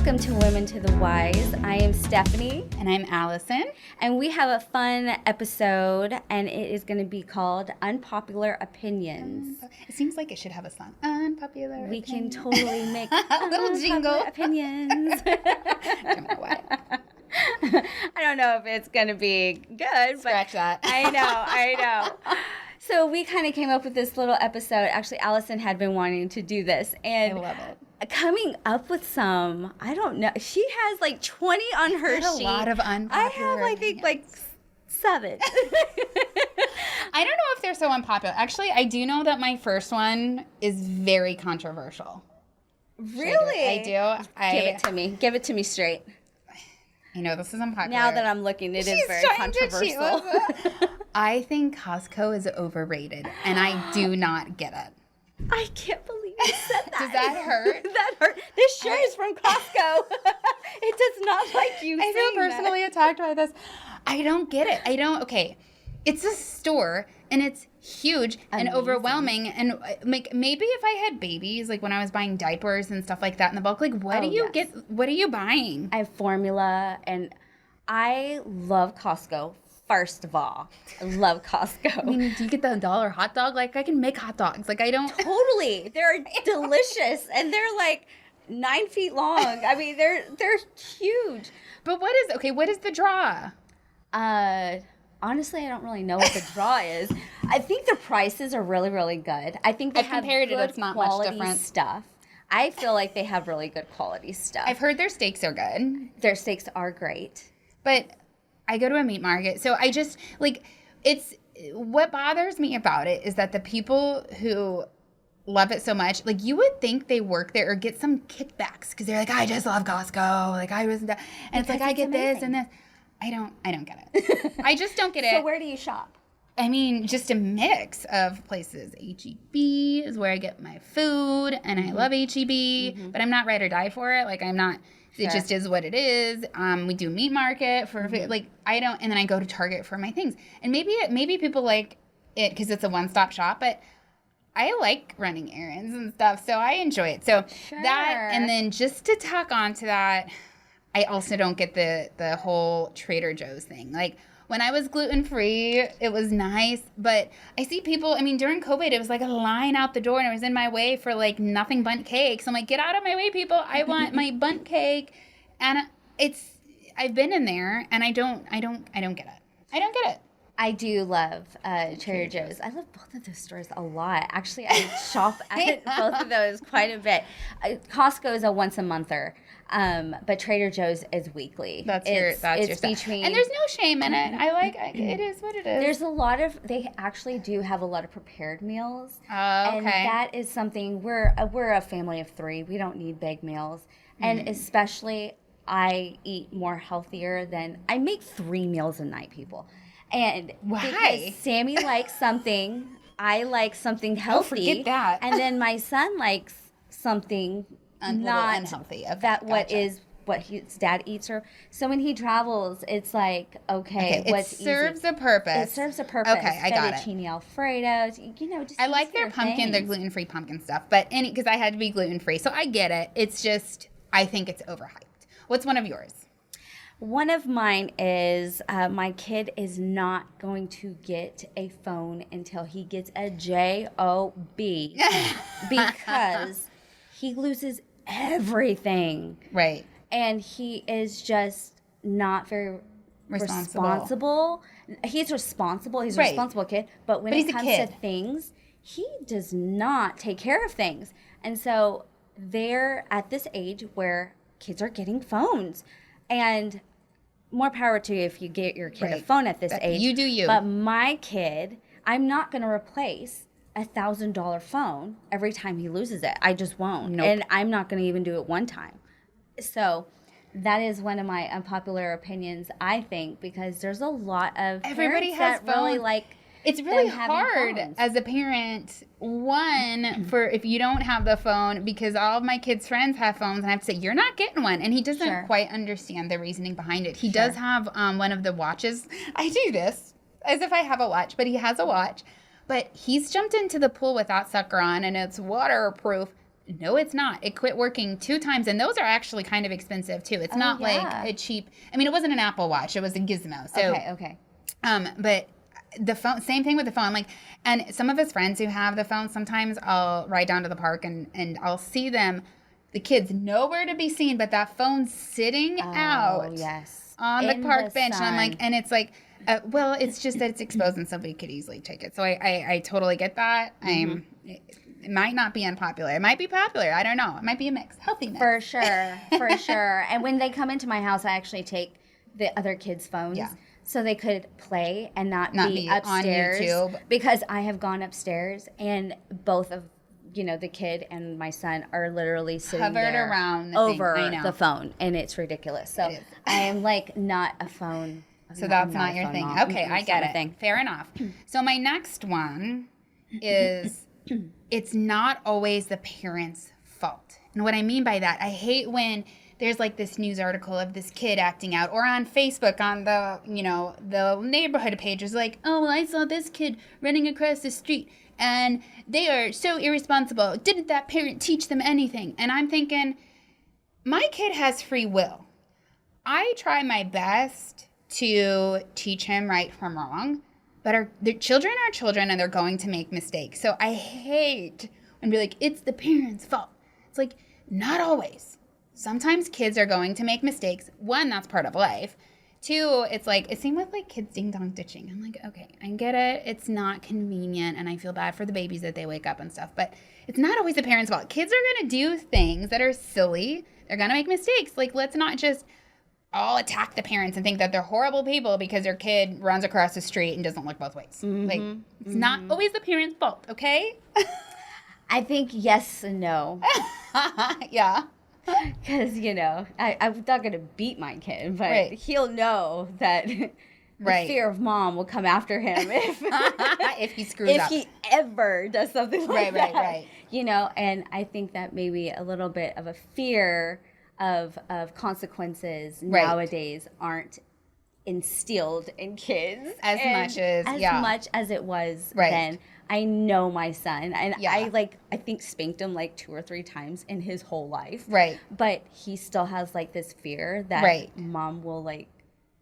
Welcome to Women to the Wise. I am Stephanie. And I'm Allison. And we have a fun episode, and it is going to be called Unpopular Opinions. It seems like it should have a song. Unpopular We opinion. can totally make a little jingle. Opinions. I don't know why. I don't know if it's going to be good. Scratch that. I know. So we kind of came up with this little episode. Actually, Allison had been wanting to do this. And I love it. Coming up with some, I don't know. She has like 20 on her sheet. A lot of unpopular I have, I think, like 7. I don't know if they're so unpopular. Actually, I do know that my first one is very controversial. Really? I do. Give it to me straight. I know this is unpopular. Now that I'm looking, it is very controversial. I think Costco is overrated, and I do not get it. I can't believe you said that. Does that hurt? That hurt. This shirt is from Costco. It does not like you I feel personally attacked by this. I don't get it. Okay. It's a store, and it's huge and overwhelming. And like maybe if I had babies, like when I was buying diapers and stuff like that in the bulk, like what do you get? What are you buying? I have formula, and I love Costco. First of all, I love Costco. I mean, do you get the $1 hot dog? Like, I can make hot dogs. Like, I don't... Totally. They're delicious, and they're like 9 feet long. I mean, they're huge. But what is the draw? Honestly, I don't really know what the draw is. I think the prices are really, really good. I think they have compared good it. It's not much different stuff. I feel like they have really good quality stuff. I've heard their steaks are good. Their steaks are great. But... I go to a meat market, so I just, like, it's, what bothers me about it is that the people who love it so much, like, you would think they work there or get some kickbacks, because they're like, I just love Costco, like, I was, and it's like, I get amazing. This and this. I don't get it. I just don't get it. So where do you shop? I mean, just a mix of places. H-E-B is where I get my food, and I love H-E-B, but I'm not ride or die for it. Like, I'm not... Sure. It just is what it is. We do meat market for like I don't, and then I go to Target for my things. And maybe people like it because it's a one-stop shop, but I like running errands and stuff, so I enjoy it. So that, and then just to tack on to that, I also don't get the whole Trader Joe's thing. Like when I was gluten-free, it was nice, but I see people, I mean, during COVID, it was like a line out the door, and it was in my way for like nothing but cakes. I'm like, get out of my way, people. I want my bundt cake. And I've been in there, and I don't get it. I don't get it. I do love Trader Joe's. I love both of those stores a lot. Actually, I shop at both of those quite a bit. Costco is a once-a-monther. But Trader Joe's is weekly. That's your stuff. And there's no shame in it. It is what it is. There's they actually do have a lot of prepared meals. Oh, okay. And that is something, we're a family of 3. We don't need big meals. And especially, I eat more healthier than, I make 3 meals a night, people. And because Sammy likes something, I like something healthy. Oh, forget that. And then my son likes something not unhealthy. What his dad eats. Or so when he travels, it's like it serves a purpose. It serves a purpose. Okay, I got it. Fettuccine Alfredo. Just I like their pumpkin, their gluten-free pumpkin stuff, but because I had to be gluten-free, so I get it. It's just I think it's overhyped. What's one of yours? One of mine is my kid is not going to get a phone until he gets a job because he loses everything. Right. And he is just not very responsible. He's responsible. He's a responsible kid. But when it comes to things, he does not take care of things. And so they're at this age where kids are getting phones. And more power to you if you get your kid a phone at this age. You do you. But my kid, I'm not going to replace $1,000 phone every time he loses it. I just won't. Nope. And I'm not going to even do it one time. So that is one of my unpopular opinions, I think, because there's a lot of everybody parents has that really like. It's really hard as a parent, for if you don't have the phone, because all of my kids' friends have phones, and I have to say, you're not getting one. And he doesn't quite understand the reasoning behind it. He does have one of the watches. I do this as if I have a watch, but he has a watch. But he's jumped into the pool with that sucker on, and it's waterproof. no, it's not. It quit working 2 times, and those are actually kind of expensive too. It's not like a cheap. I mean, it wasn't an Apple Watch; it was a Gizmo. So, okay. But the phone, same thing with the phone. Like, and some of his friends who have the phone, sometimes I'll ride down to the park and I'll see them. The kids nowhere to be seen, but that phone's sitting out on the park bench. And I'm like, and it's like, well, it's just that it's exposed and somebody could easily take it. So I totally get that. It might not be unpopular. It might be popular. I don't know. It might be a mix. Healthy mix. For sure. And when they come into my house, I actually take the other kids' phones. Yeah. So they could play and not be upstairs. On YouTube. Because I have gone upstairs and both of the kid and my son are literally sitting there around over the phone, and it's ridiculous. So I am like not a phone. So that's not your thing. Mom. Okay, I get it. Fair enough. So my next one is it's not always the parents' fault. And what I mean by that, I hate when there's like this news article of this kid acting out, or on Facebook on the, the neighborhood page is like, oh, well, I saw this kid running across the street and they are so irresponsible. Didn't that parent teach them anything? And I'm thinking, my kid has free will. I try my best to teach him right from wrong, but the children are children and they're going to make mistakes. So I hate when be like, it's the parents' fault. It's like, not always. Sometimes kids are going to make mistakes. 1, that's part of life. 2, it's like, it seemed with like kids ding-dong ditching. I'm like, okay, I get it. It's not convenient, and I feel bad for the babies that they wake up and stuff. But it's not always the parents' fault. Kids are going to do things that are silly. They're going to make mistakes. Like, let's not just all attack the parents and think that they're horrible people because their kid runs across the street and doesn't look both ways. Like, it's not always the parents' fault, okay? I think yes and no. Yeah. Because, I'm not going to beat my kid, but he'll know that the fear of mom will come after him if he screws up. If he ever does something like that. Right. And I think that maybe a little bit of a fear of consequences nowadays aren't instilled in kids as much as it was then. I know my son, and I think spanked him like 2 or 3 times in his whole life. Right. But he still has like this fear that mom will like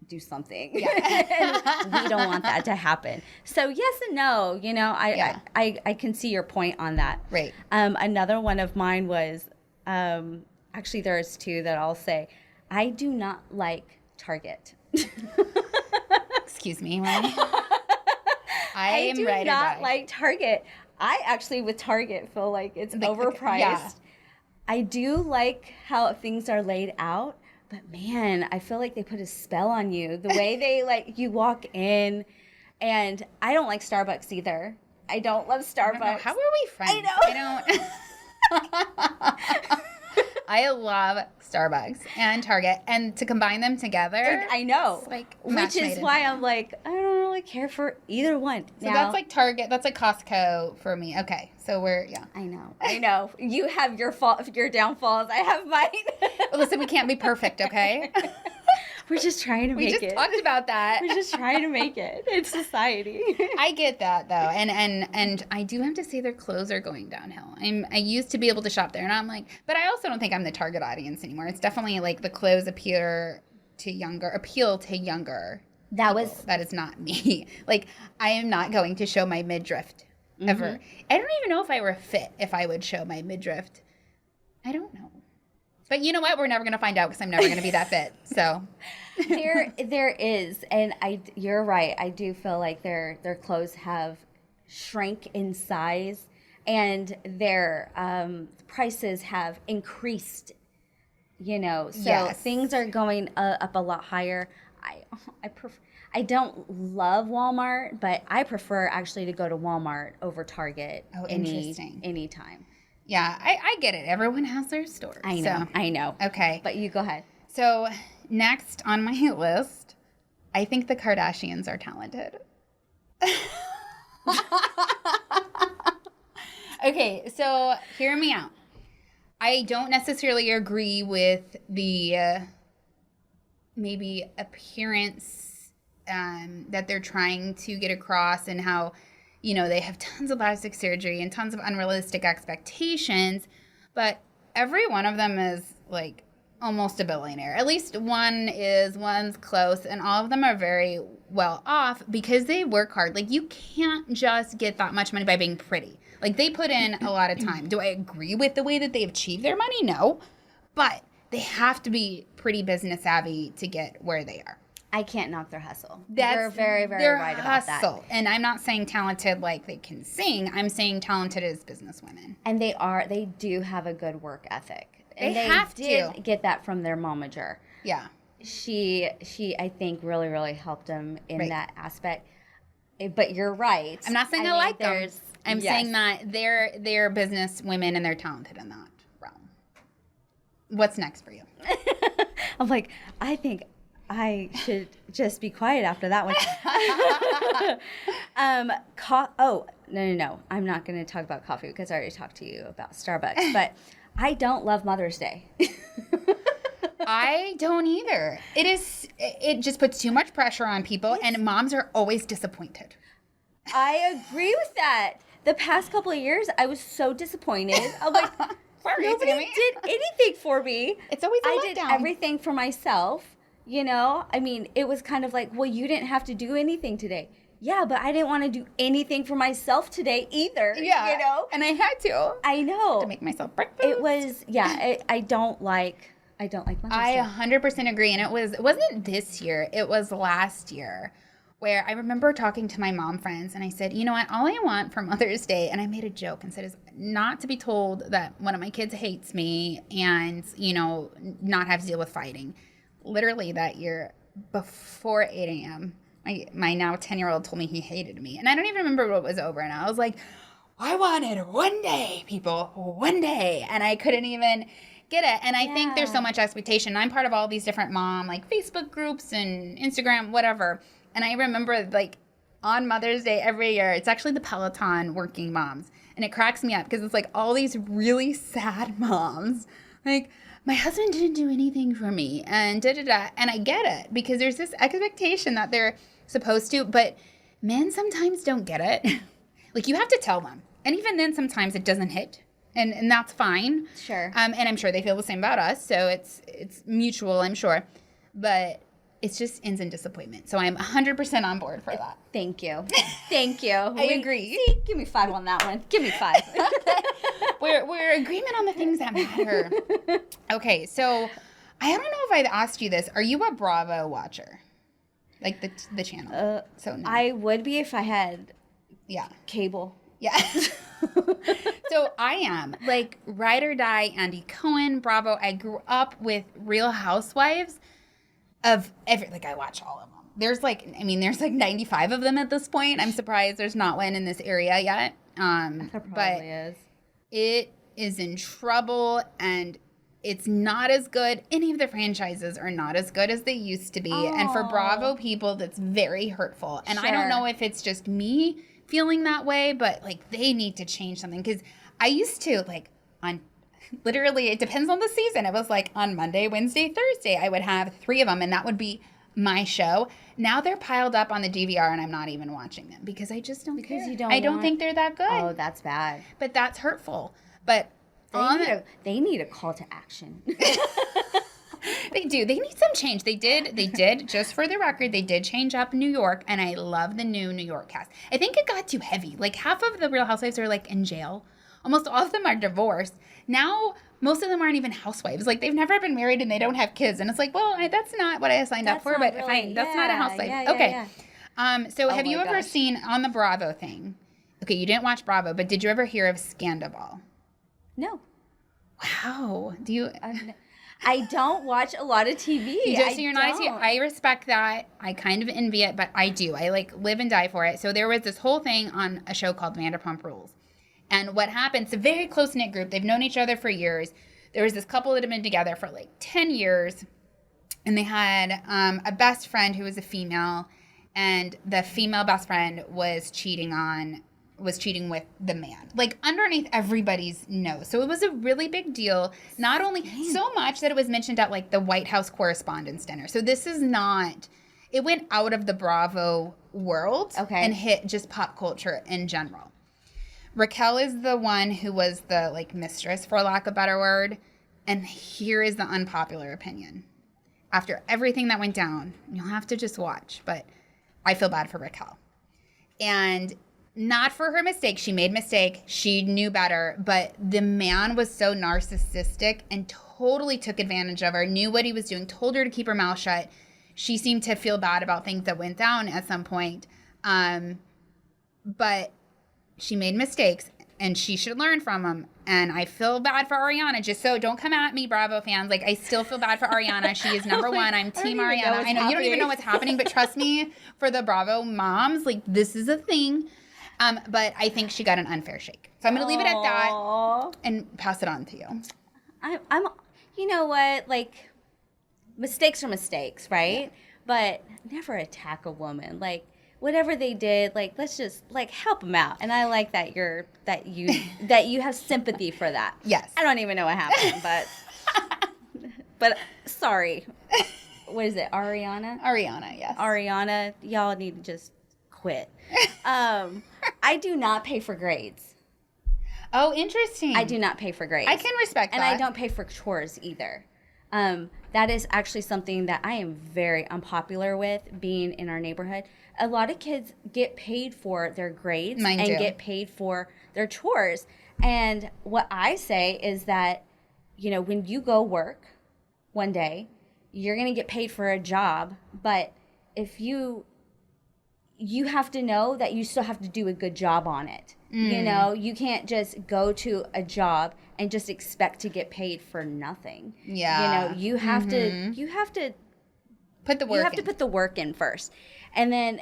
do something. Yeah. And we don't want that to happen. So yes and no, I can see your point on that. Right. Another one of mine was, actually there's 2 that I'll say. I do not like Target. Excuse me, Ryan. I do not like Target. I actually, with Target, feel like it's overpriced. Yeah. I do like how things are laid out, but man, I feel like they put a spell on you. The way they you walk in, and I don't like Starbucks either. I don't love Starbucks. How are we friends? I don't. I love Starbucks and Target, and to combine them together, I know, which is why I'm like, I don't really care for either one. So that's like Target, that's like Costco for me. Okay, so I know. You have your downfalls. I have mine. Well, listen, we can't be perfect, okay? We're just trying to make it. We just talked about that. We're just trying to make it. It's society. I get that, though. And I do have to say their clothes are going downhill. I used to be able to shop there, and I'm like, but I also don't think I'm the target audience anymore. It's definitely like the clothes appeal to younger That is not me. Like, I am not going to show my midriff ever. I don't even know if I were fit if I would show my midriff. I don't know. But you know what? We're never going to find out because I'm never going to be that fit. So there is, and you're right. I do feel like their clothes have shrank in size, and their prices have increased. So things are going up a lot higher. I don't love Walmart, but I prefer actually to go to Walmart over Target. Oh, interesting. Anytime. Yeah, I get it. Everyone has their stores. I know. Okay. But you go ahead. So next on my list, I think the Kardashians are talented. Okay, so hear me out. I don't necessarily agree with the maybe appearance that they're trying to get across, and how they have tons of plastic surgery and tons of unrealistic expectations. But every one of them is, like, almost a billionaire. At least one's close, and all of them are very well off because they work hard. Like, you can't just get that much money by being pretty. Like, they put in a lot of time. Do I agree with the way that they achieve their money? No. But they have to be pretty business savvy to get where they are. I can't knock their hustle. They're very, very right about that. And I'm not saying talented like they can sing. I'm saying talented as businesswomen. And they do have a good work ethic. And they have to get that from their momager. Yeah. She I think really, really helped them in that aspect. But you're right. I'm not saying I like them. I'm saying that they're business women and they're talented in that realm. What's next for you? I'm like, I think I should just be quiet after that one. No. I'm not going to talk about coffee because I already talked to you about Starbucks. But I don't love Mother's Day. I don't either. It just puts too much pressure on people, and moms are always disappointed. I agree with that. The past couple of years, I was so disappointed. I'm like, nobody did anything for me. It's always a letdown. I did everything for myself, you know? I mean, it was kind of like, well, you didn't have to do anything today. Yeah, but I didn't want to do anything for myself today either. Yeah. You know? And I had to. I know. To make myself breakfast. It was, I don't like Mother's Day. I 100% agree. And it wasn't this year. It was last year where I remember talking to my mom friends and I said, you know what, all I want for Mother's Day, and I made a joke and said, is not to be told that one of my kids hates me and, you know, not have to deal with fighting. Literally that year, before 8 a.m., my now 10-year-old told me he hated me. And I don't even remember what was over. And I was like, I wanted one day, people, one day. And I couldn't even get it. And I think there's so much expectation. I'm part of all these different mom, like, Facebook groups and Instagram, whatever. And I remember, like, on Mother's Day every year, it's actually the Peloton working moms. And it cracks me up because it's, like, all these really sad moms. Like, my husband didn't do anything for me and da-da-da. And I get it because there's this expectation that they're supposed to. But men sometimes don't get it. Like, you have to tell them. And even then, sometimes it doesn't hit. And that's fine. Sure. And I'm sure they feel the same about us. So it's mutual, I'm sure. But it's just ends in disappointment. So I'm 100% on board for that. Thank you. Thank you. I agree. See, give me 5 on that one. Give me 5. We're agreement on the things that matter. Okay, so I don't know if I've asked you this. Are you a Bravo watcher? Like the channel? So no. I would be if I had cable. Yeah. So I am. Like, ride or die, Andy Cohen, Bravo. I grew up with Real Housewives of I watch all of them. There's like 95 of them at this point. I'm surprised there's not one in this area yet. There probably is. It is in trouble, and it's not as good. Any of the franchises are not as good as they used to be. Aww. And for Bravo people, that's very hurtful. And I don't know if it's just me feeling that way, but, like, they need to change something. Because I used to, like, on literally, it depends on the season. It was like on Monday, Wednesday, Thursday, I would have 3 of them, and that would be my show. Now they're piled up on the DVR, and I'm not even watching them because I just don't care. I don't think they're that good. Oh, that's bad. But that's hurtful. But they need a call to action. They do. They need some change. They did, just for the record, they did change up New York, and I love the new New York cast. I think it got too heavy. Like, half of the Real Housewives are, like, in jail. Almost all of them are divorced. Now, most of them aren't even housewives. Like, they've never been married and they don't have kids. And it's like, well, that's not what I signed up for, but fine. That's not a housewife. Okay. So have you ever seen on the Bravo thing? Okay, you didn't watch Bravo, but did you ever hear of Scandal? No. Wow. Do you... I don't watch a lot of TV. You're not. I respect that. I kind of envy it, but I do. I, like, live and die for it. So there was this whole thing on a show called Vanderpump Rules. And what happened, it's a very close-knit group. They've known each other for years. There was this couple that had been together for, like, 10 years. And they had a best friend who was a female. And the female best friend was cheating with the man. Like, underneath everybody's nose. So it was a really big deal. Not only so much that it was mentioned at, like, the White House Correspondents' Dinner. So this is not... It went out of the Bravo world and hit just pop culture in general. Raquel is the one who was the, like, mistress, for lack of a better word. And here is the unpopular opinion. After everything that went down, you'll have to just watch, but I feel bad for Raquel. And not for her mistake. She made a mistake. She knew better. But the man was so narcissistic and totally took advantage of her, knew what he was doing, told her to keep her mouth shut. She seemed to feel bad about things that went down at some point. But she made mistakes, and she should learn from them. And I feel bad for Ariana. Just so don't come at me, Bravo fans. Like, I still feel bad for Ariana. She is number one. I'm Team Ariana. I know you don't even know what's happening, but trust me, for the Bravo moms, like, this is a thing. But I think she got an unfair shake. So I'm going to leave it at that and pass it on to you. I'm you know what? Like, mistakes are mistakes, right? Yeah. But never attack a woman. Like, whatever they did, like, let's just, like, help them out. And I like that you have sympathy for that. Yes. I don't even know what happened, but sorry. What is it, Ariana? Ariana, yes. Ariana, y'all need to just quit. I do not pay for grades. Oh, interesting. I do not pay for grades. I can respect that. And I don't pay for chores either. That is actually something that I am very unpopular with, being in our neighborhood. A lot of kids get paid for their grades and get paid for their chores. And what I say is that, you know, when you go work one day, you're going to get paid for a job. But if you have to know that you still have to do a good job on it. You know, you can't just go to a job and just expect to get paid for nothing. Yeah. You know, you have to put the work in. You have to put the work in first. And then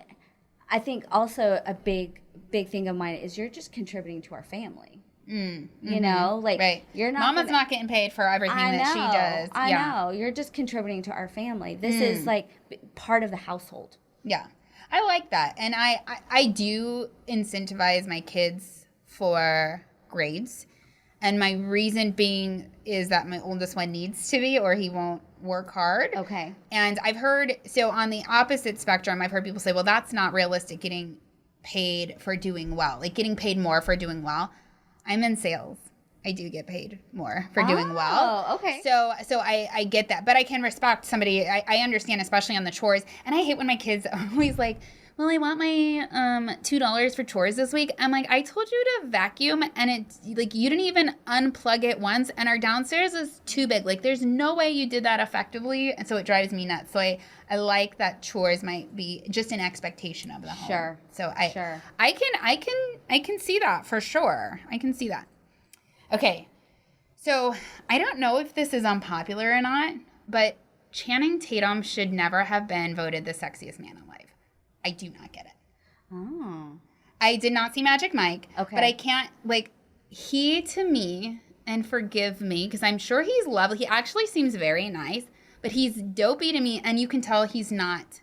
I think also a big thing of mine is you're just contributing to our family. You know, like, right. You're not Mama's not getting paid for everything that she does. I know. You're just contributing to our family. This is like part of the household. Yeah. I like that. And I do incentivize my kids for grades. And my reason being is that my oldest one needs to be, or he won't work hard. Okay. And I've heard, so on the opposite spectrum, I've heard people say, well, that's not realistic, getting paid for doing well. Like, getting paid more for doing well. I'm in sales. I do get paid more for doing well. Oh, okay. So I get that. But I can respect somebody. I understand, especially on the chores. And I hate when my kids are always like, well, I want my $2 for chores this week. I'm like, I told you to vacuum, and it's like, you didn't even unplug it once, and our downstairs is too big. Like, there's no way you did that effectively, and so it drives me nuts. So I like that chores might be just an expectation of the home. Sure. So I can see that for sure. I can see that. Okay, so I don't know if this is unpopular or not, but Channing Tatum should never have been voted the sexiest man alive. I do not get it. Oh. I did not see Magic Mike. Okay. But I can't, like, he to me, and forgive me, because I'm sure he's lovely. He actually seems very nice, but he's dopey to me, and you can tell he's not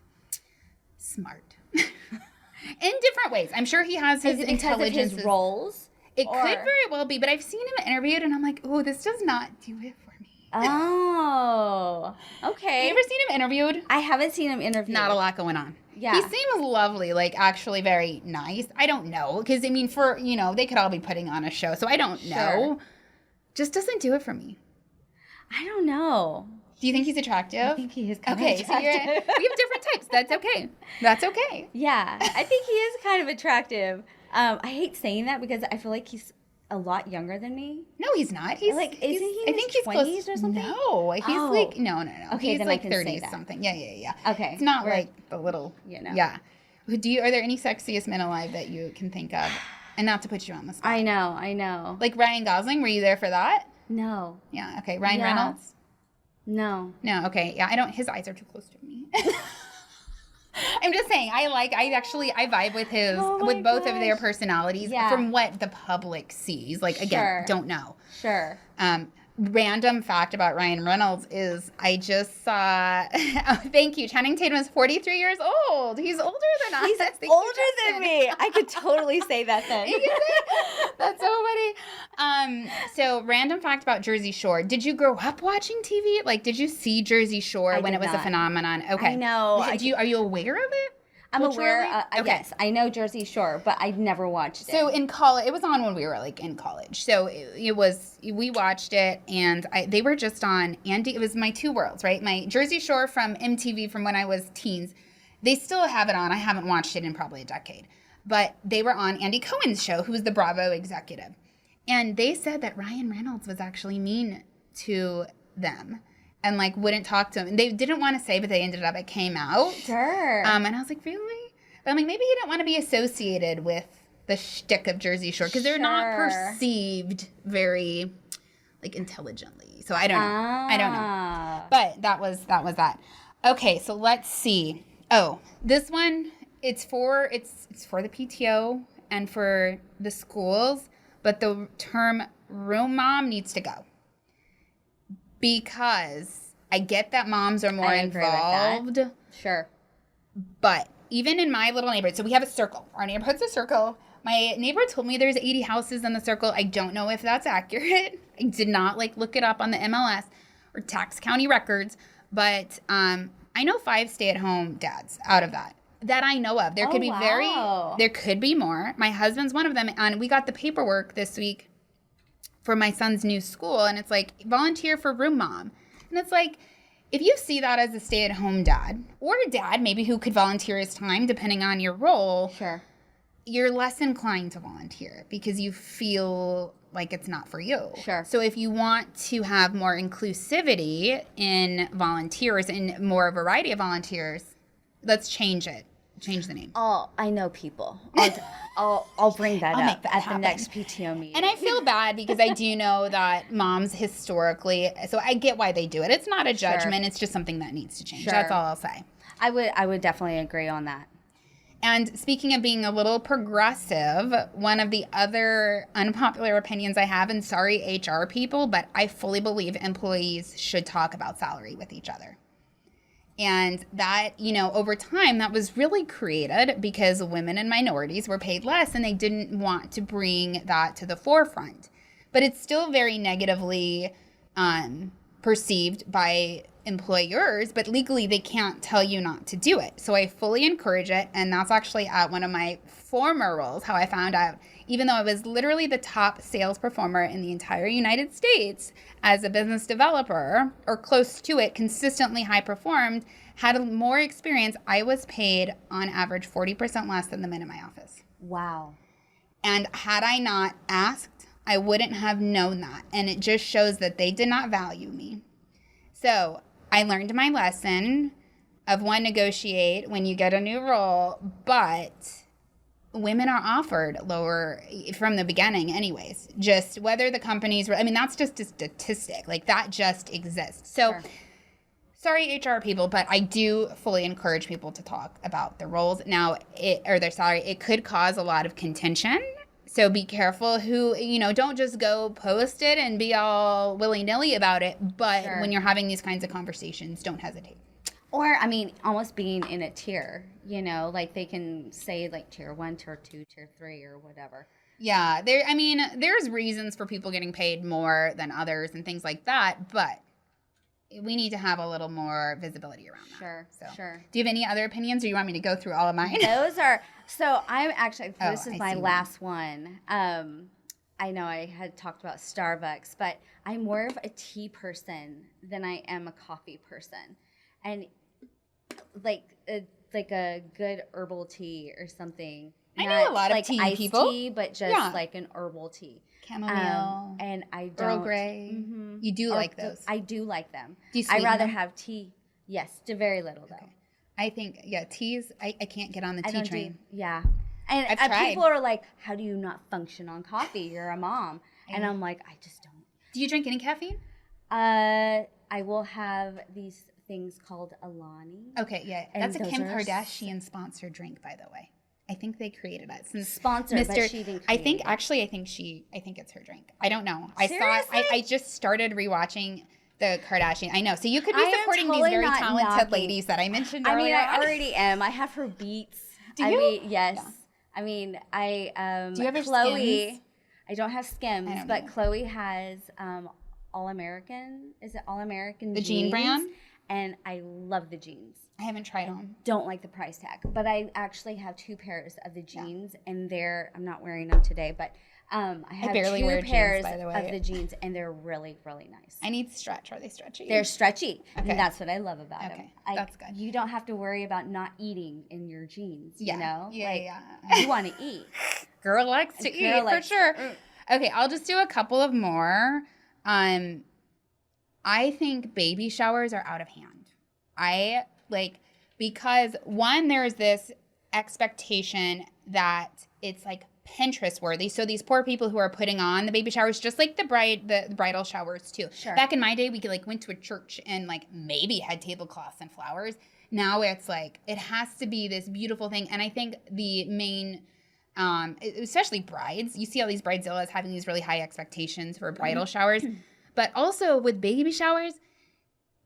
smart. In different ways. I'm sure he has his intelligence. His roles? It could very well be, but I've seen him interviewed, and I'm like, oh, this does not do it for me. Oh, okay. You ever seen him interviewed? I haven't seen him interviewed. Not a lot going on. Yeah. He seems lovely, like, actually very nice. I don't know, because, I mean, for, you know, they could all be putting on a show, so I don't know. Just doesn't do it for me. I don't know. Do you think he's attractive? I think he is kind of attractive. So we have different types. That's okay. That's okay. Yeah, I think he is kind of attractive. I hate saying that because I feel like he's a lot younger than me. No, he's not. He's like, isn't he in his 20s or something? No, he's like, no. Okay, he's then like I can 30s something. Yeah. Okay. It's not like the little, you know. Yeah. Are there any sexiest men alive that you can think of? And not to put you on the spot. I know. Like Ryan Gosling, were you there for that? No. Yeah, okay. Ryan Reynolds? No, okay. Yeah, his eyes are too close to me. I'm just saying, I vibe with with both of their personalities from what the public sees. Like, again, don't know. Sure. Random fact about Ryan Reynolds is I just saw, thank you, Channing Tatum is 43 years old. He's older than us. He's older than me. I could totally say that then. That's so funny. So random fact about Jersey Shore. Did you grow up watching TV? Like, did you see Jersey Shore when it was a phenomenon? Okay. I know. Are you aware of it? I'm aware. Yes, I know Jersey Shore, but I've never watched it. So in college, it was on when we were like in college. So we watched it, and they were just on Andy. It was my two worlds, right? My Jersey Shore from MTV from when I was teens. They still have it on. I haven't watched it in probably a decade, but they were on Andy Cohen's show, who was the Bravo executive, and they said that Ryan Reynolds was actually mean to them. And, like, wouldn't talk to him. And they didn't want to say, but they ended up, it came out. Sure. And I was like, really? But I'm like, maybe he didn't want to be associated with the shtick of Jersey Shore. Because they're not perceived very, like, intelligently. So I don't know. I don't know. But that was that. Okay, so let's see. Oh, this one, it's for the PTO and for the schools. But the term room mom needs to go. Because I get that moms are more involved. Sure. But even in my little neighborhood, so we have a circle. Our neighborhood's a circle. My neighbor told me there's 80 houses in the circle. I don't know if that's accurate. I did not look it up on the MLS or tax county records. But I know 5 stay-at-home dads out of that I know of. There could be there could be more. My husband's one of them. And we got the paperwork this week for my son's new school, and it's like, volunteer for room mom. And it's like, if you see that as a stay-at-home dad, or a dad maybe who could volunteer his time depending on your role, sure, you're less inclined to volunteer because you feel like it's not for you. Sure. So if you want to have more inclusivity in volunteers and more variety of volunteers, let's change it. Change the name. Oh, I know people. I'll bring that up at the next PTO meeting. And I feel bad because I do know that moms historically, so I get why they do it. It's not a judgment. Sure. It's just something that needs to change. Sure. That's all I'll say. I would definitely agree on that. And speaking of being a little progressive, one of the other unpopular opinions I have, and sorry HR people, but I fully believe employees should talk about salary with each other. And that, over time, that was really created because women and minorities were paid less and they didn't want to bring that to the forefront. But it's still very negatively perceived by employers, but legally they can't tell you not to do it. So I fully encourage it. And that's actually at one of my former roles, how I found out, even though I was literally the top sales performer in the entire United States as a business developer, or close to it, consistently high performed, had more experience, I was paid on average 40% less than the men in my office. Wow. And had I not asked, I wouldn't have known that. And it just shows that they did not value me. So I learned my lesson of negotiate when you get a new role, but women are offered lower from the beginning anyways. Just whether the companies, that's just a statistic. Like, that just exists. So, sure. Sorry, HR people, but I do fully encourage people to talk about their roles. Now, their salary, it could cause a lot of contention. So be careful who, don't just go post it and be all willy-nilly about it. But sure. When you're having these kinds of conversations, don't hesitate. Or, almost being in a tier, like they can say like tier 1, tier 2, tier 3 or whatever. Yeah, there's reasons for people getting paid more than others and things like that, but we need to have a little more visibility around that. Sure, sure. Do you have any other opinions, or you want me to go through all of mine? So I'm actually, this is my last one. I know I had talked about Starbucks, but I'm more of a tea person than I am a coffee person. And like a good herbal tea or something. I know a lot of tea iced people. Tea, but just like an herbal tea. Chamomile. And I don't. Earl Grey. Mm-hmm. You do like those? I do like them. Do you sweeten I'd rather them? have tea. Yes, very little though. Okay. I think, teas, I can't get on the tea train. And I've tried. People are like, how do you not function on coffee? You're a mom. And I'm like, I just don't. Do you drink any caffeine? I will have these things called Alani. Okay, yeah. That's a Kim Kardashian sponsored drink, by the way. I think they created it. Since sponsored, but she didn't create it. I think it's her drink. I don't know. Seriously? I just started rewatching the Kardashian. I know. So you could be supporting these very talented ladies that I mentioned earlier. I already am. I have her beats. Do you? Yes. Yeah. Do you have Chloe. Skims? I don't have Skims, but Chloe has All American. Is it All American? The jean brand? and I love the jeans. I haven't tried them. Don't like the price tag, but I actually have 2 pairs of the jeans, and I'm not wearing them today, but I have 2 pairs of the jeans, and they're really, really nice. I need stretch. Are they stretchy? They're stretchy, and that's what I love about them. That's good. You don't have to worry about not eating in your jeans, you know? Yeah. You want to eat. Girl likes to eat, for sure. Okay, I'll just do a couple of more. I think baby showers are out of hand. Because one, there's this expectation that it's like Pinterest worthy. So these poor people who are putting on the baby showers, just like the bridal showers too. Sure. Back in my day, we went to a church and maybe had tablecloths and flowers. Now it's it has to be this beautiful thing. And I think the main, especially brides, you see all these bridezillas having these really high expectations for bridal showers. But also with baby showers,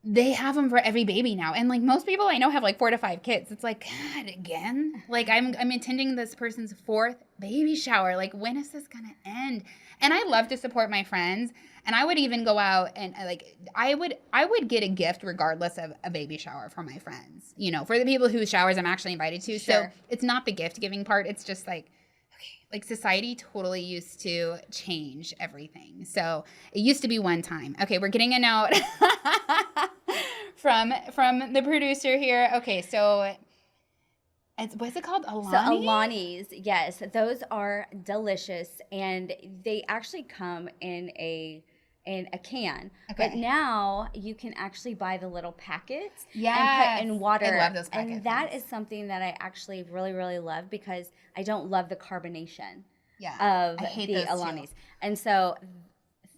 they have them for every baby now. And most people I know have 4 to 5 kids. It's God, again? I'm attending this person's 4th baby shower. When is this going to end? And I love to support my friends. And I would even go out and I would get a gift regardless of a baby shower for my friends, for the people whose showers I'm actually invited to. Sure. So it's not the gift giving part. It's just society totally used to change everything. So it used to be one time. Okay, we're getting a note from the producer here. Okay, so what's it called? Alani? So Alani's, yes, those are delicious, and they actually come in a can. Okay. But now you can actually buy the little packets and put in water. I love those packets. And that is something that I actually really, really love because I don't love the carbonation of the Alani's. Too. And so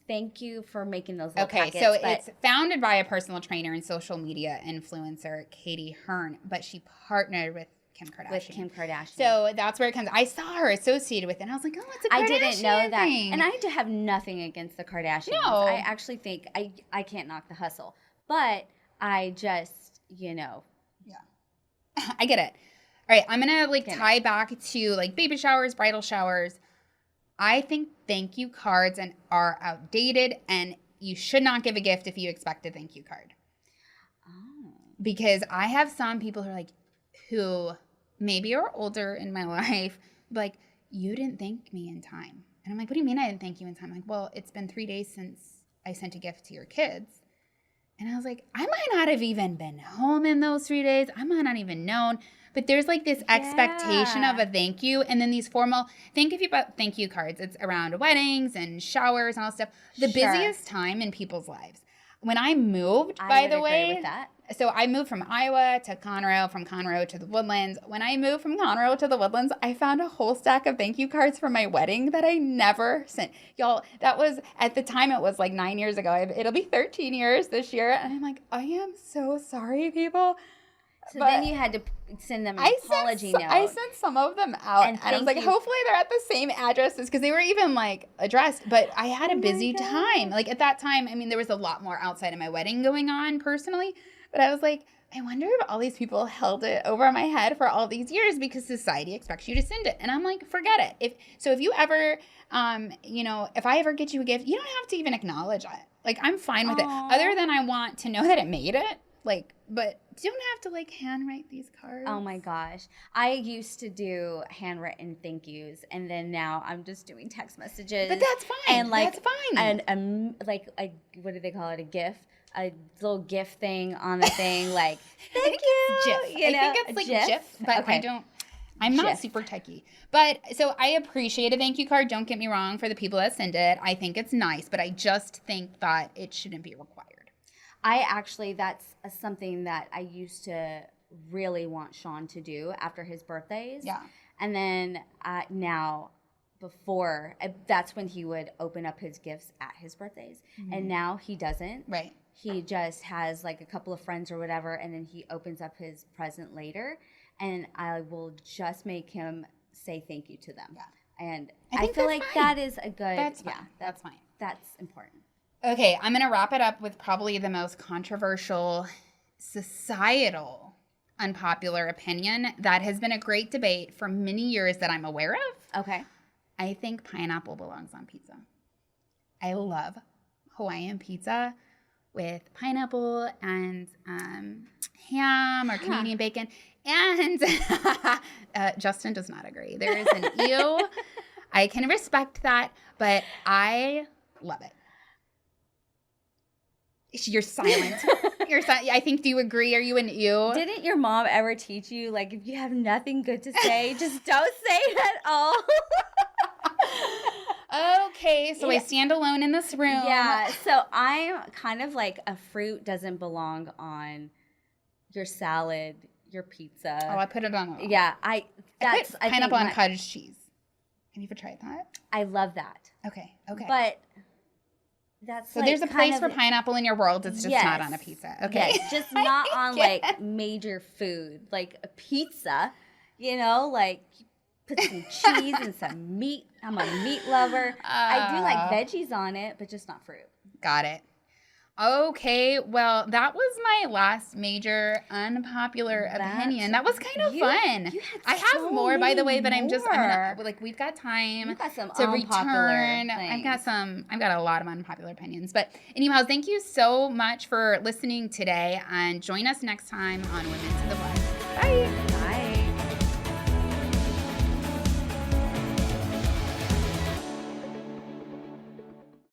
thank you for making those little packets. Okay, so it's founded by a personal trainer and social media influencer, Katie Hearn, but she partnered with Kim Kardashian. So that's where it comes. I saw her associated with it, and I was like, oh, it's a Kardashian I didn't know that. thing. And I have nothing against the Kardashians. No. I actually think I can't knock the hustle. But I just, Yeah. I get it. All right, I'm going to tie back to baby showers, bridal showers. I think thank you cards are outdated, and you should not give a gift if you expect a thank you card. Oh. Because I have some people who maybe are older in my life, but you didn't thank me in time. And I'm what do you mean I didn't thank you in time? Well, it's been 3 days since I sent a gift to your kids. And I was I might not have even been home in those 3 days. I might not even known. But there's this expectation of a thank you, and then these formal thank you cards. It's around weddings and showers and all stuff. The busiest time in people's lives. When I moved, by the way, with that. So I moved from Iowa to Conroe, from Conroe to the Woodlands. When I moved from Conroe to the Woodlands, I found a whole stack of thank you cards for my wedding that I never sent. Y'all, that was, at the time, it was 9 years ago. It'll be 13 years this year. And I'm I am so sorry, people. So then you had to send them an apology note. I sent some of them out. And I was hopefully they're at the same addresses, because they were even addressed. But I had a busy time. At that time, there was a lot more outside of my wedding going on personally. But I was I wonder if all these people held it over my head for all these years because society expects you to send it. And I'm forget it. If you ever, if I ever get you a gift, you don't have to even acknowledge it. I'm fine with it. Other than I want to know that it made it. But you don't have to handwrite these cards. Oh my gosh. I used to do handwritten thank yous, and then now I'm just doing text messages. But that's fine. And that's fine. And what do they call it? A GIF? A little GIF thing on the thing, thank you. I think it's GIF, but okay. I'm not super techie. But so I appreciate a thank you card. Don't get me wrong, for the people that send it. I think it's nice, but I just think that it shouldn't be required. That's something that I used to really want Sean to do after his birthdays. Yeah. And then now, that's when he would open up his gifts at his birthdays. Mm-hmm. And now he doesn't. Right. He just has a couple of friends or whatever, and then he opens up his present later. And I will just make him say thank you to them. Yeah. And I feel fine. That is a good. That's fine. That's fine. That's important. Okay, I'm going to wrap it up with probably the most controversial societal unpopular opinion that has been a great debate for many years that I'm aware of. Okay. I think pineapple belongs on pizza. I love Hawaiian pizza. with pineapple and ham or Canadian bacon. And Justin does not agree. There is an ew. I can respect that, but I love it. You're silent. You're silent. I think, do you agree? Are you an ew? Didn't your mom ever teach you, like, if you have nothing good to say, just don't say it at all? Okay, so I stand alone in this room. Yeah, so I'm kind of like a fruit doesn't belong on your salad, your pizza. Oh, I put it on. Yeah, I put pineapple on cottage cheese. Have you ever tried that? I love that. Okay. But that's so there's a place for pineapple in your world. It's just not on a pizza. Okay, yes, just not on like major food, like a pizza. Like put some cheese and some meat. I'm a meat lover. I do like veggies on it, but just not fruit. Got it. Okay, well, that was my last major unpopular opinion. That was kind of fun. I have more, by the way, but I'm gonna, like, we've got time to return. I've got a lot of unpopular opinions. But anyhow, thank you so much for listening today, and join us next time on Women to the West. Bye. Bye.